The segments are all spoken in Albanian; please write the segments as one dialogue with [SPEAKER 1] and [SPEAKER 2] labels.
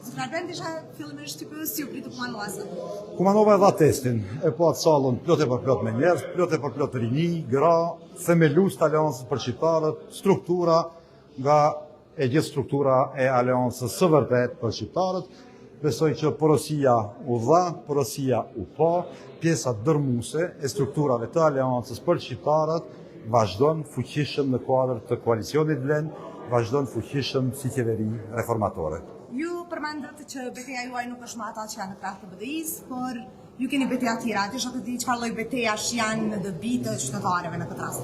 [SPEAKER 1] Zotëra Ben isha fillimisht të pyes si u pritet Kumanova.
[SPEAKER 2] Kumanova e dha testin, e po atë sallën plot e për plot me njerëz, plot e për plot rini, gra, themelus të aleancës për shqiptarët, struktura nga e gjithë struktura e aleancës së vërtet për shqiptarët. Besoj që porosia u dha, porosia u pa, pjesa dërmuese e strukturave të aleancës për shqiptarët vazhdon fuqishëm në kuadër të koalicionit Vlen, vazhdon fuqishëm si qeveri reformatore.
[SPEAKER 1] Ju përmendët që betejë juaj nuk është më ata që janë në krah të BDI-s, por ju keni betejë të tjera. Desha të di çfarë lloj betejash janë në dobi të qytetarëve në këtë rast.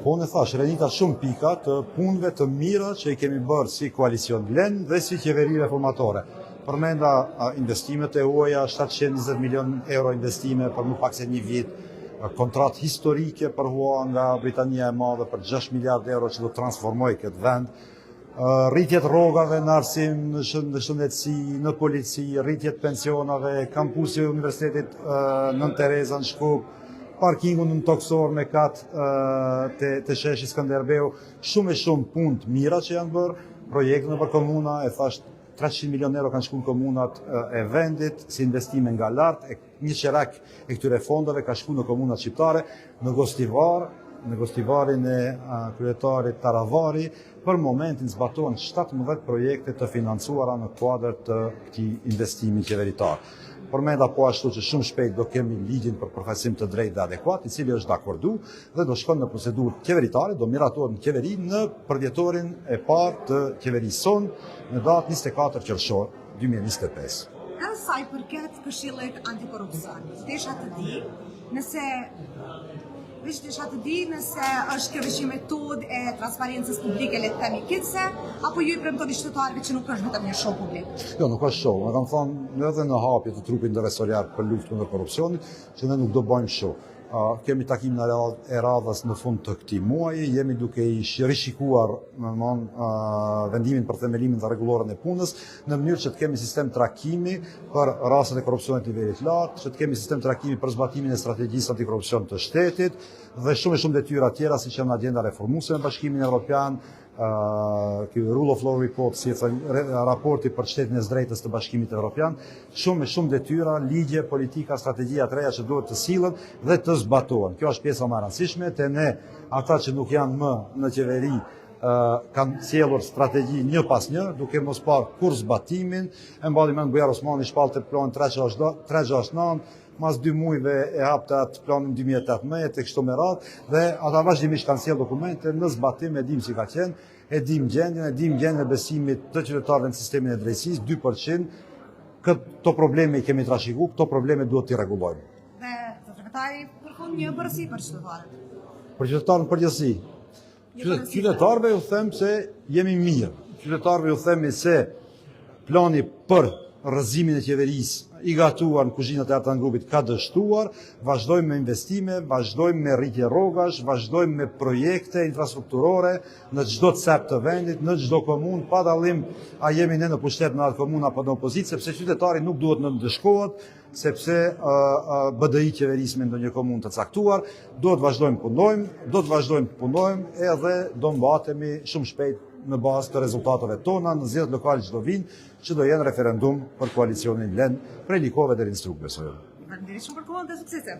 [SPEAKER 2] Po në thash, renita shumë pika të punëve të mira që i kemi bërë si koalicion Vlen dhe si qeveri reformatore. Përmenda investimet e huaja, 720 milion euro investime për më pak se një vit, kontrat historike për hua nga Britania e Madhe për 6 miliard euro që do të transformoj këtë vend, rritjet rrogave në arsim, në shëndetësi, në polici, rritjet pensionave, kampusi i Universitetit Nën Tereza në Shkup, parkingun në Toksor me kat të sheshi Skënderbeu, shumë e shumë punë të mira që janë bërë, projekte në për komuna, e thash 300 milion euro kanë shku në komunat e vendit, si investime nga lartë, një qerak e këtyre fondave ka shku në komunat shqiptare, në Gostivarin e kryetarit Taravari, për momentin zbatohen 17 projekte të financuara në kuadër të këtij investimi qeveritar. Përmenda po ashtu që shumë shpejt do kemi ligjin për përfaqësim të drejtë dhe adekuat, i cili është dakordu dhe do shkon në procedurë qeveritare, do miratohet në qeveri në përvjetorin e parë të qeverisë sonë në datë 24 qershor 2025.
[SPEAKER 1] Edhe sa i përket Këshillit Antikorrupsion, desha të di nëse është kjo veç metodë e transparencës publike, le të themi kitse, apo ju i premtoni qytetarëve që nuk është vetëm një show publik?
[SPEAKER 2] Jo, nuk është show. Ne kam thënë edhe në hapje të trupit ndërresorial për luftën kundër korrupsionit, që ne nuk do bëjmë show. Kemi takimin e radhës në fund të këtij muaji, jemi duke i rishikuar vendimin për themelimin dhe rregullorën e punës, në mënyrë që të kemi sistem trakimi për rastet e korrupsionit të nivelit lartë, që të kemi sistem trakimi për zbatimin e strategjisë antikorrupsion të shtetit dhe shumë detyra tjera siç janë agenda reformuese me Bashkimin Evropian, Rule of Law Report, si raporti për shtetin e drejtës të Bashkimit Evropian, shumë detyra, ligje, politika, strategjia të reja që duhet të sillen dhe të zbatohen. Kjo është pjesa më e rëndësishme, te ne ata që nuk janë më në qeveri kanë sjellur strategji një pas një, duke mos parë kur zbatimin, e mbani mend Bujar Osmani shpallte plan 369, mas 2 muajve e hapte atë planin 2018 e kështu me radhë, dhe ata vazhdimisht kanë sjellë dokumente në zbatim, e dim si ka qenë, e dim gjendjen e besimit të qytetarëve në sistemin e drejtësisë, 2%, këto probleme i kemi trashëguar, këto probleme duhet t'i rregullojmë.
[SPEAKER 1] Dhe zotëretari përfund një bërësi për qytetarët.
[SPEAKER 2] Për qytetarën përgjithësi. Qytetarëve ju them se jemi mirë. Qytetarëve ju themi se plani për rrëzimin e qeverisë i gatuar në kuzhinat e Artan Grupit ka dështuar, vazhdojmë me investime, vazhdojmë me rritje rrogash, vazhdojmë me projekte infrastrukturore në çdo cep të vendit, në çdo komunë, pa dallim a jemi ne në pushtet në atë komunë apo në opozicië, sepse qytetari nuk duhet në ndëshkohet, sepse BDI qeverisë me ndonjë komunë të caktuar, do të vazhdojmë punojmë edhe do mbatemi shumë shpejt në bazë të rezultateve tona në zgjedhjet lokale që do vinë, që do jenë referendum për koalicionin Vlen prej likove deri në struk, besoj.
[SPEAKER 1] Faleminderit shumë për kohën dhe suksese.